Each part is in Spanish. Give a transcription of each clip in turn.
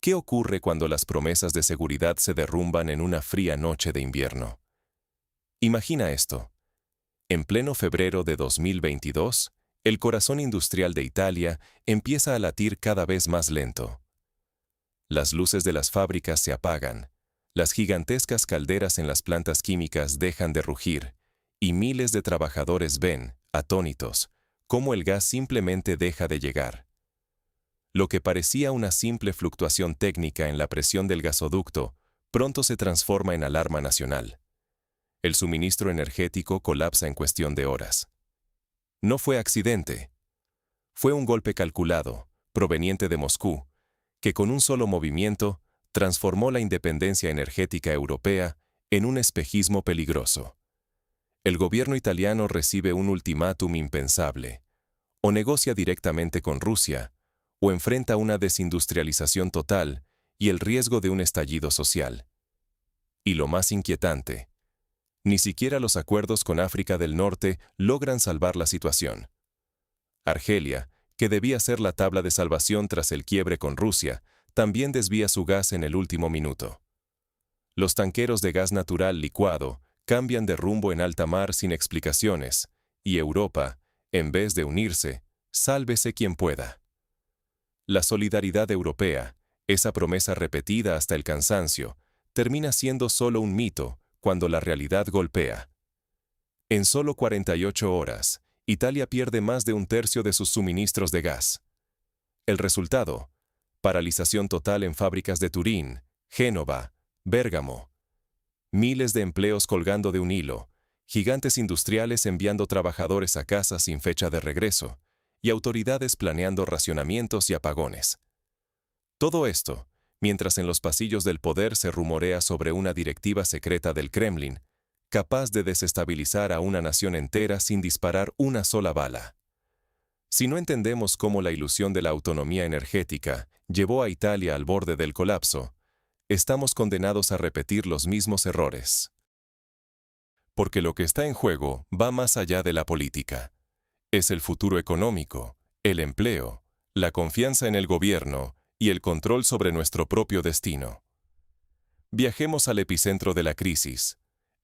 ¿Qué ocurre cuando las promesas de seguridad se derrumban en una fría noche de invierno? Imagina esto. En pleno febrero de 2022, el corazón industrial de Italia empieza a latir cada vez más lento. Las luces de las fábricas se apagan, las gigantescas calderas en las plantas químicas dejan de rugir, y miles de trabajadores ven, atónitos, cómo el gas simplemente deja de llegar. Lo que parecía una simple fluctuación técnica en la presión del gasoducto, pronto se transforma en alarma nacional. El suministro energético colapsa en cuestión de horas. No fue accidente. Fue un golpe calculado, proveniente de Moscú, que con un solo movimiento transformó la independencia energética europea en un espejismo peligroso. El gobierno italiano recibe un ultimátum impensable. O negocia directamente con Rusia, o enfrenta una desindustrialización total y el riesgo de un estallido social. Y lo más inquietante, ni siquiera los acuerdos con África del Norte logran salvar la situación. Argelia, que debía ser la tabla de salvación tras el quiebre con Rusia, también desvía su gas en el último minuto. Los tanqueros de gas natural licuado cambian de rumbo en alta mar sin explicaciones, y Europa, en vez de unirse, sálvese quien pueda. La solidaridad europea, esa promesa repetida hasta el cansancio, termina siendo solo un mito cuando la realidad golpea. En solo 48 horas, Italia pierde más de un tercio de sus suministros de gas. El resultado: paralización total en fábricas de Turín, Génova, Bérgamo. Miles de empleos colgando de un hilo, gigantes industriales enviando trabajadores a casa sin fecha de regreso, y autoridades planeando racionamientos y apagones. Todo esto, mientras en los pasillos del poder se rumorea sobre una directiva secreta del Kremlin, capaz de desestabilizar a una nación entera sin disparar una sola bala. Si no entendemos cómo la ilusión de la autonomía energética llevó a Italia al borde del colapso, estamos condenados a repetir los mismos errores. Porque lo que está en juego va más allá de la política. Es el futuro económico, el empleo, la confianza en el gobierno y el control sobre nuestro propio destino. Viajemos al epicentro de la crisis,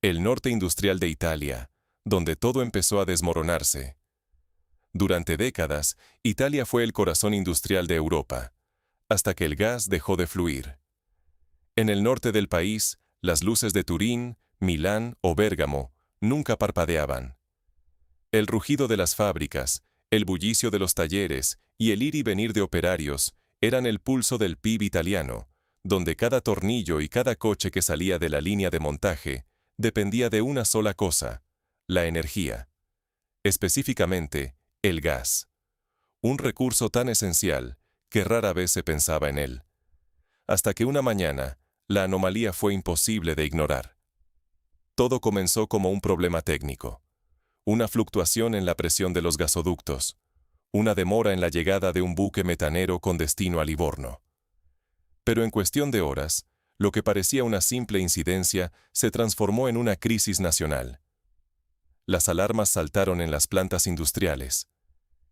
el norte industrial de Italia, donde todo empezó a desmoronarse. Durante décadas, Italia fue el corazón industrial de Europa, hasta que el gas dejó de fluir. En el norte del país, las luces de Turín, Milán o Bérgamo nunca parpadeaban. El rugido de las fábricas, el bullicio de los talleres y el ir y venir de operarios eran el pulso del PIB italiano, donde cada tornillo y cada coche que salía de la línea de montaje dependía de una sola cosa: la energía. Específicamente, el gas. Un recurso tan esencial que rara vez se pensaba en él. Hasta que una mañana, la anomalía fue imposible de ignorar. Todo comenzó como un problema técnico. Una fluctuación en la presión de los gasoductos, una demora en la llegada de un buque metanero con destino a Livorno. Pero en cuestión de horas, lo que parecía una simple incidencia se transformó en una crisis nacional. Las alarmas saltaron en las plantas industriales.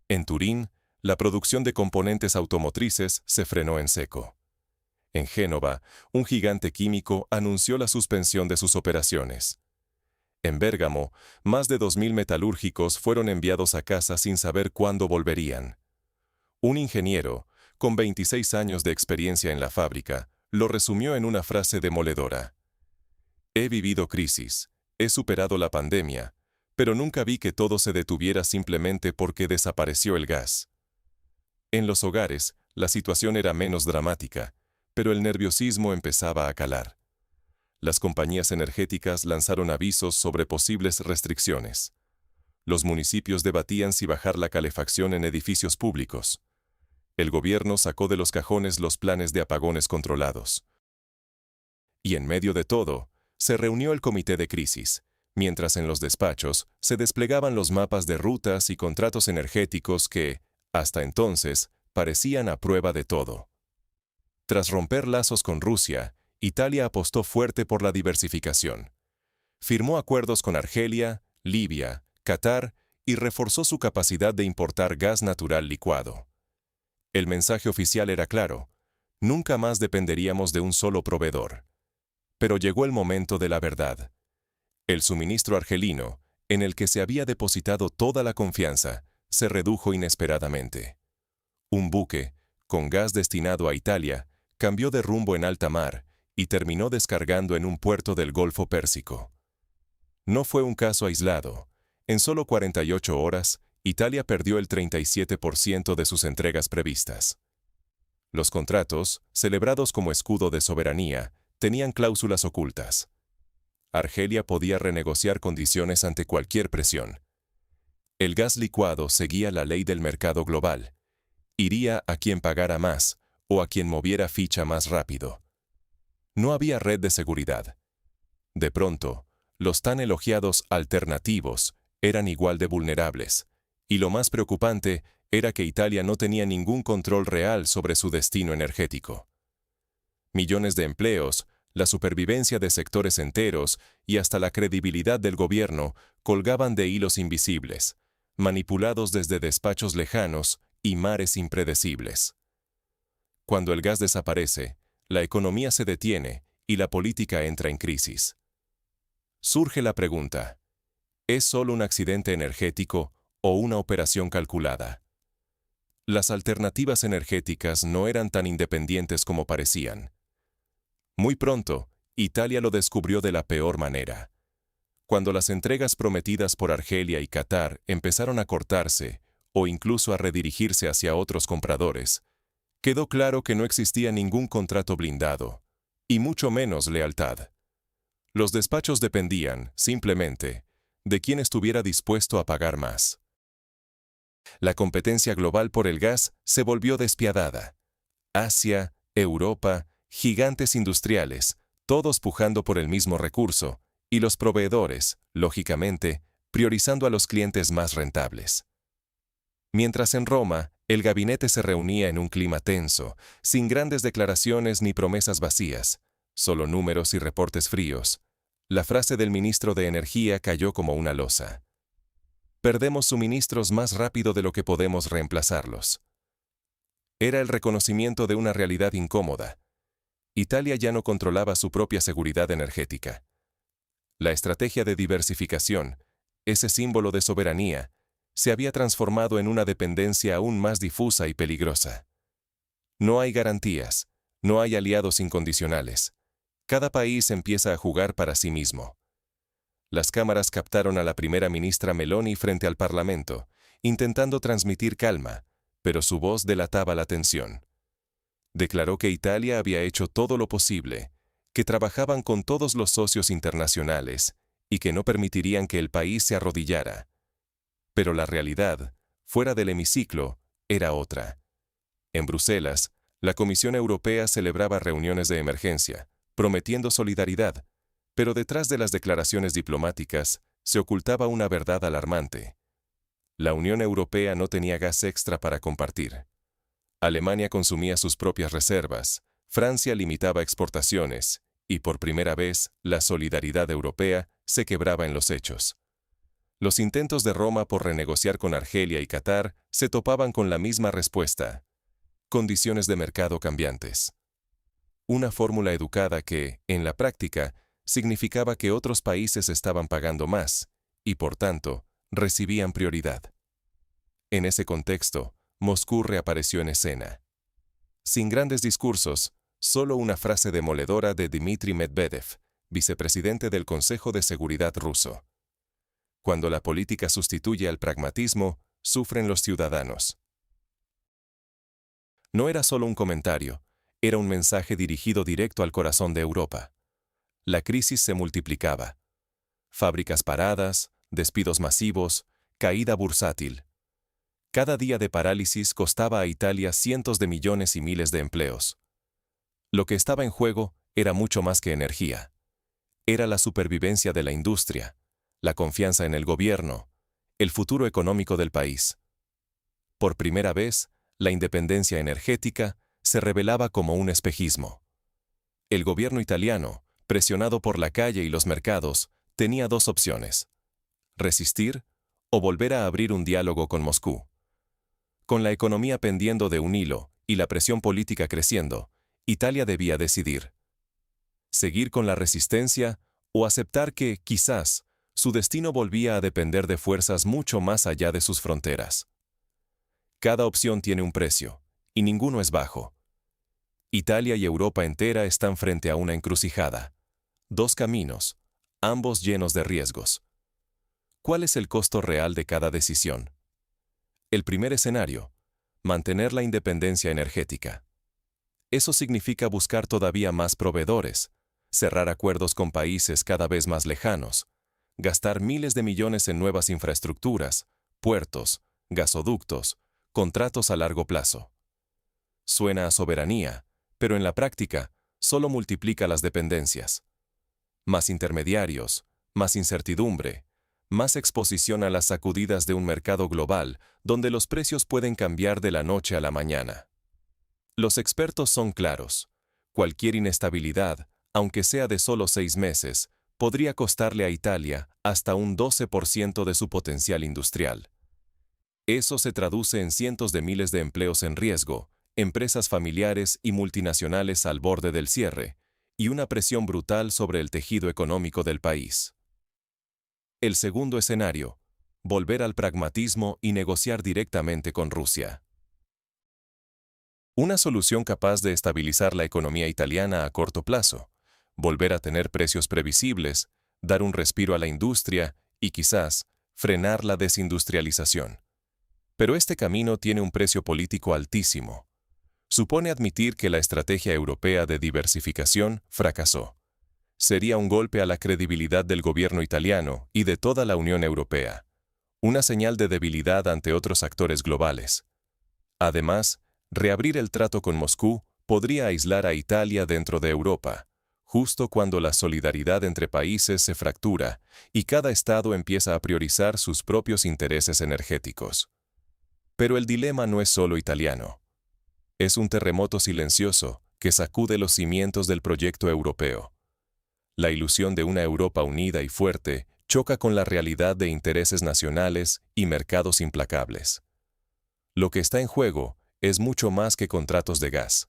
En Turín, la producción de componentes automotrices se frenó en seco. En Génova, un gigante químico anunció la suspensión de sus operaciones. En Bérgamo, más de 2.000 metalúrgicos fueron enviados a casa sin saber cuándo volverían. Un ingeniero, con 26 años de experiencia en la fábrica, lo resumió en una frase demoledora. He vivido crisis, he superado la pandemia, pero nunca vi que todo se detuviera simplemente porque desapareció el gas. En los hogares, la situación era menos dramática, pero el nerviosismo empezaba a calar. Las compañías energéticas lanzaron avisos sobre posibles restricciones. Los municipios debatían si bajar la calefacción en edificios públicos. El gobierno sacó de los cajones los planes de apagones controlados. Y en medio de todo, se reunió el comité de crisis, mientras en los despachos se desplegaban los mapas de rutas y contratos energéticos que, hasta entonces, parecían a prueba de todo. Tras romper lazos con Rusia, Italia apostó fuerte por la diversificación. Firmó acuerdos con Argelia, Libia, Qatar y reforzó su capacidad de importar gas natural licuado. El mensaje oficial era claro: Nunca más dependeríamos de un solo proveedor. Pero llegó el momento de la verdad. El suministro argelino, en el que se había depositado toda la confianza, se redujo inesperadamente. Un buque, con gas destinado a Italia, cambió de rumbo en alta mar y terminó descargando en un puerto del Golfo Pérsico. No fue un caso aislado. En solo 48 horas, Italia perdió el 37% de sus entregas previstas. Los contratos, celebrados como escudo de soberanía, tenían cláusulas ocultas. Argelia podía renegociar condiciones ante cualquier presión. El gas licuado seguía la ley del mercado global. Iría a quien pagara más o a quien moviera ficha más rápido. No había red de seguridad. De pronto, los tan elogiados alternativos eran igual de vulnerables, y lo más preocupante era que Italia no tenía ningún control real sobre su destino energético. Millones de empleos, la supervivencia de sectores enteros y hasta la credibilidad del gobierno colgaban de hilos invisibles, manipulados desde despachos lejanos y mares impredecibles. Cuando el gas desaparece, la economía se detiene y la política entra en crisis. Surge la pregunta: ¿es solo un accidente energético o una operación calculada? Las alternativas energéticas no eran tan independientes como parecían. Muy pronto, Italia lo descubrió de la peor manera. Cuando las entregas prometidas por Argelia y Qatar empezaron a cortarse o incluso a redirigirse hacia otros compradores, quedó claro que no existía ningún contrato blindado, y mucho menos lealtad. Los despachos dependían, simplemente, de quién estuviera dispuesto a pagar más. La competencia global por el gas se volvió despiadada. Asia, Europa, gigantes industriales, todos pujando por el mismo recurso, y los proveedores, lógicamente, priorizando a los clientes más rentables. Mientras en Roma, el gabinete se reunía en un clima tenso, sin grandes declaraciones ni promesas vacías, solo números y reportes fríos, la frase del ministro de Energía cayó como una losa. Perdemos suministros más rápido de lo que podemos reemplazarlos. Era el reconocimiento de una realidad incómoda. Italia ya no controlaba su propia seguridad energética. La estrategia de diversificación, ese símbolo de soberanía, se había transformado en una dependencia aún más difusa y peligrosa. No hay garantías, no hay aliados incondicionales. Cada país empieza a jugar para sí mismo. Las cámaras captaron a la primera ministra Meloni frente al Parlamento, intentando transmitir calma, pero su voz delataba la tensión. Declaró que Italia había hecho todo lo posible, que trabajaban con todos los socios internacionales y que no permitirían que el país se arrodillara. Pero la realidad, fuera del hemiciclo, era otra. En Bruselas, la Comisión Europea celebraba reuniones de emergencia, prometiendo solidaridad, pero detrás de las declaraciones diplomáticas se ocultaba una verdad alarmante. La Unión Europea no tenía gas extra para compartir. Alemania consumía sus propias reservas, Francia limitaba exportaciones, y por primera vez, la solidaridad europea se quebraba en los hechos. Los intentos de Roma por renegociar con Argelia y Qatar se topaban con la misma respuesta: condiciones de mercado cambiantes. Una fórmula educada que, en la práctica, significaba que otros países estaban pagando más, y por tanto, recibían prioridad. En ese contexto, Moscú reapareció en escena. Sin grandes discursos, solo una frase demoledora de Dmitry Medvedev, vicepresidente del Consejo de Seguridad ruso. Cuando la política sustituye al pragmatismo, sufren los ciudadanos. No era solo un comentario, era un mensaje dirigido directo al corazón de Europa. La crisis se multiplicaba. Fábricas paradas, despidos masivos, caída bursátil. Cada día de parálisis costaba a Italia cientos de millones y miles de empleos. Lo que estaba en juego era mucho más que energía. Era la supervivencia de la industria, la confianza en el gobierno, el futuro económico del país. Por primera vez, la independencia energética se revelaba como un espejismo. El gobierno italiano, presionado por la calle y los mercados, tenía dos opciones: resistir o volver a abrir un diálogo con Moscú. Con la economía pendiendo de un hilo y la presión política creciendo, Italia debía decidir: seguir con la resistencia o aceptar que, quizás, su destino volvía a depender de fuerzas mucho más allá de sus fronteras. Cada opción tiene un precio, y ninguno es bajo. Italia y Europa entera están frente a una encrucijada. Dos caminos, ambos llenos de riesgos. ¿Cuál es el costo real de cada decisión? El primer escenario: mantener la independencia energética. Eso significa buscar todavía más proveedores, cerrar acuerdos con países cada vez más lejanos, gastar miles de millones en nuevas infraestructuras, puertos, gasoductos, contratos a largo plazo. Suena a soberanía, pero en la práctica, solo multiplica las dependencias. Más intermediarios, más incertidumbre, más exposición a las sacudidas de un mercado global donde los precios pueden cambiar de la noche a la mañana. Los expertos son claros: cualquier inestabilidad, aunque sea de solo 6 meses, podría costarle a Italia hasta un 12% de su potencial industrial. Eso se traduce en cientos de miles de empleos en riesgo, empresas familiares y multinacionales al borde del cierre, y una presión brutal sobre el tejido económico del país. El segundo escenario: volver al pragmatismo y negociar directamente con Rusia. Una solución capaz de estabilizar la economía italiana a corto plazo, volver a tener precios previsibles, dar un respiro a la industria y quizás frenar la desindustrialización. Pero este camino tiene un precio político altísimo. Supone admitir que la estrategia europea de diversificación fracasó. Sería un golpe a la credibilidad del gobierno italiano y de toda la Unión Europea, una señal de debilidad ante otros actores globales. Además, reabrir el trato con Moscú podría aislar a Italia dentro de Europa, justo cuando la solidaridad entre países se fractura y cada estado empieza a priorizar sus propios intereses energéticos. Pero el dilema no es solo italiano. Es un terremoto silencioso que sacude los cimientos del proyecto europeo. La ilusión de una Europa unida y fuerte choca con la realidad de intereses nacionales y mercados implacables. Lo que está en juego es mucho más que contratos de gas.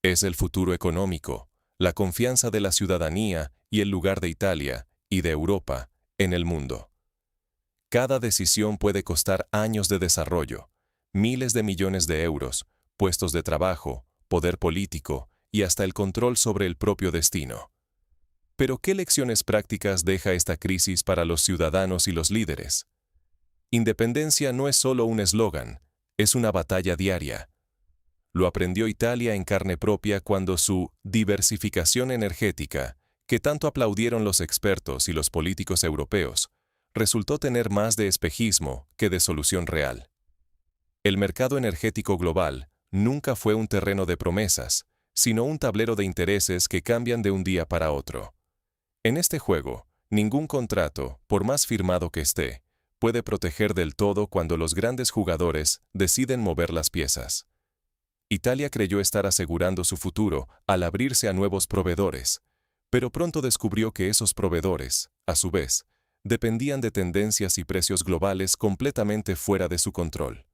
Es el futuro económico, la confianza de la ciudadanía y el lugar de Italia y de Europa en el mundo. Cada decisión puede costar años de desarrollo, miles de millones de euros, puestos de trabajo, poder político y hasta el control sobre el propio destino. Pero ¿qué lecciones prácticas deja esta crisis para los ciudadanos y los líderes? Independencia no es solo un eslogan, es una batalla diaria. Lo aprendió Italia en carne propia cuando su diversificación energética, que tanto aplaudieron los expertos y los políticos europeos, resultó tener más de espejismo que de solución real. El mercado energético global nunca fue un terreno de promesas, sino un tablero de intereses que cambian de un día para otro. En este juego, ningún contrato, por más firmado que esté, puede proteger del todo cuando los grandes jugadores deciden mover las piezas. Italia creyó estar asegurando su futuro al abrirse a nuevos proveedores, pero pronto descubrió que esos proveedores, a su vez, dependían de tendencias y precios globales completamente fuera de su control.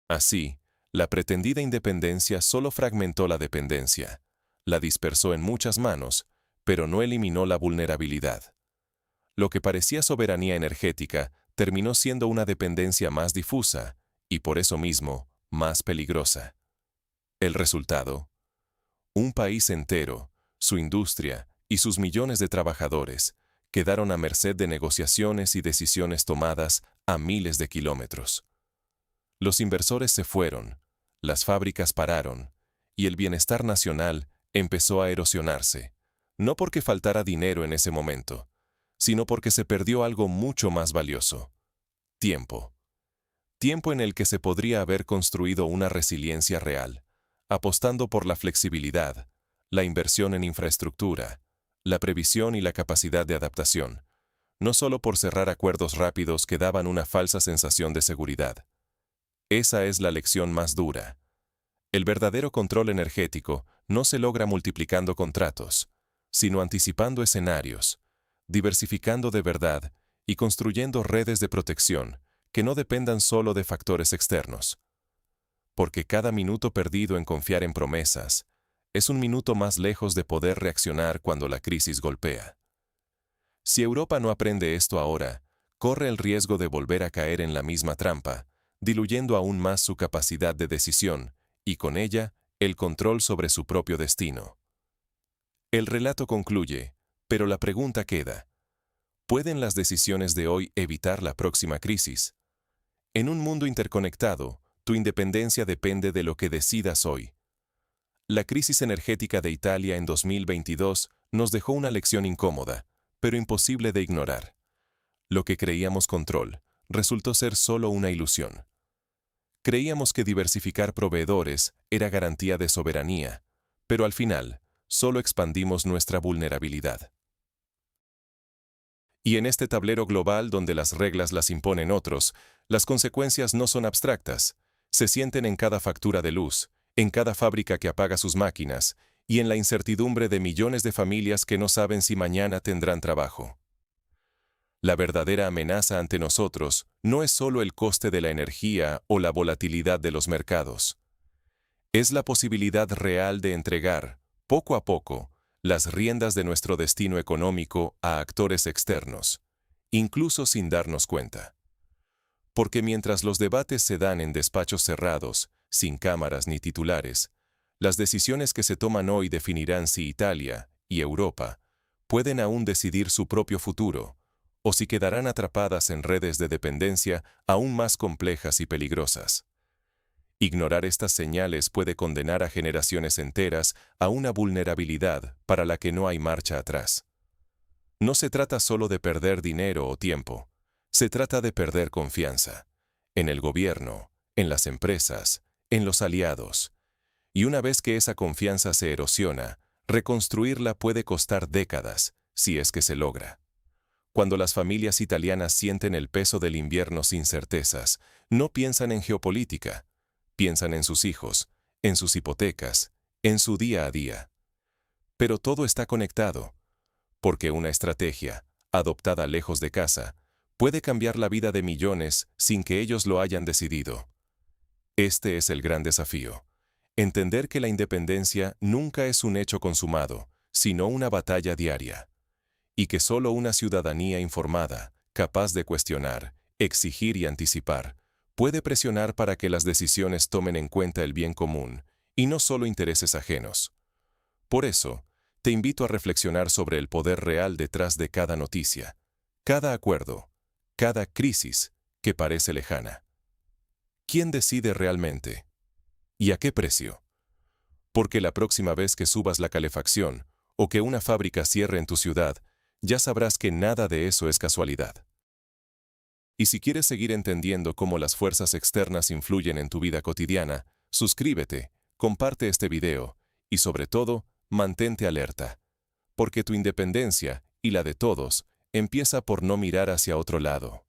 Así, la pretendida independencia solo fragmentó la dependencia, la dispersó en muchas manos, pero no eliminó la vulnerabilidad. Lo que parecía soberanía energética terminó siendo una dependencia más difusa y, por eso mismo, más peligrosa. El resultado: un país entero, su industria y sus millones de trabajadores quedaron a merced de negociaciones y decisiones tomadas a miles de kilómetros. Los inversores se fueron, las fábricas pararon, y el bienestar nacional empezó a erosionarse, no porque faltara dinero en ese momento, sino porque se perdió algo mucho más valioso: tiempo. Tiempo en el que se podría haber construido una resiliencia real, apostando por la flexibilidad, la inversión en infraestructura, la previsión y la capacidad de adaptación, no solo por cerrar acuerdos rápidos que daban una falsa sensación de seguridad. Esa es la lección más dura. El verdadero control energético no se logra multiplicando contratos, sino anticipando escenarios, diversificando de verdad y construyendo redes de protección que no dependan solo de factores externos. Porque cada minuto perdido en confiar en promesas, es un minuto más lejos de poder reaccionar cuando la crisis golpea. Si Europa no aprende esto ahora, corre el riesgo de volver a caer en la misma trampa, diluyendo aún más su capacidad de decisión, y con ella, el control sobre su propio destino. El relato concluye, pero la pregunta queda: ¿pueden las decisiones de hoy evitar la próxima crisis? En un mundo interconectado, tu independencia depende de lo que decidas hoy. La crisis energética de Italia en 2022 nos dejó una lección incómoda, pero imposible de ignorar. Lo que creíamos control resultó ser solo una ilusión. Creíamos que diversificar proveedores era garantía de soberanía, pero al final, solo expandimos nuestra vulnerabilidad. Y en este tablero global donde las reglas las imponen otros, las consecuencias no son abstractas, se sienten en cada factura de luz, en cada fábrica que apaga sus máquinas, y en la incertidumbre de millones de familias que no saben si mañana tendrán trabajo. La verdadera amenaza ante nosotros no es solo el coste de la energía o la volatilidad de los mercados. Es la posibilidad real de entregar, poco a poco, las riendas de nuestro destino económico a actores externos, incluso sin darnos cuenta. Porque mientras los debates se dan en despachos cerrados, sin cámaras ni titulares, las decisiones que se toman hoy definirán si Italia y Europa pueden aún decidir su propio futuro, o si quedarán atrapadas en redes de dependencia aún más complejas y peligrosas. Ignorar estas señales puede condenar a generaciones enteras a una vulnerabilidad para la que no hay marcha atrás. No se trata solo de perder dinero o tiempo, se trata de perder confianza, en el gobierno, en las empresas, en los aliados. Y una vez que esa confianza se erosiona, reconstruirla puede costar décadas, si es que se logra. Cuando las familias italianas sienten el peso del invierno sin certezas, no piensan en geopolítica, piensan en sus hijos, en sus hipotecas, en su día a día. Pero todo está conectado, porque una estrategia, adoptada lejos de casa, puede cambiar la vida de millones sin que ellos lo hayan decidido. Este es el gran desafío: entender que la independencia nunca es un hecho consumado, sino una batalla diaria. Y que solo una ciudadanía informada, capaz de cuestionar, exigir y anticipar, puede presionar para que las decisiones tomen en cuenta el bien común, y no solo intereses ajenos. Por eso, te invito a reflexionar sobre el poder real detrás de cada noticia, cada acuerdo, cada crisis que parece lejana. ¿Quién decide realmente? ¿Y a qué precio? Porque la próxima vez que subas la calefacción, o que una fábrica cierre en tu ciudad, ya sabrás que nada de eso es casualidad. Y si quieres seguir entendiendo cómo las fuerzas externas influyen en tu vida cotidiana, suscríbete, comparte este video, y sobre todo, mantente alerta. Porque tu independencia, y la de todos, empieza por no mirar hacia otro lado.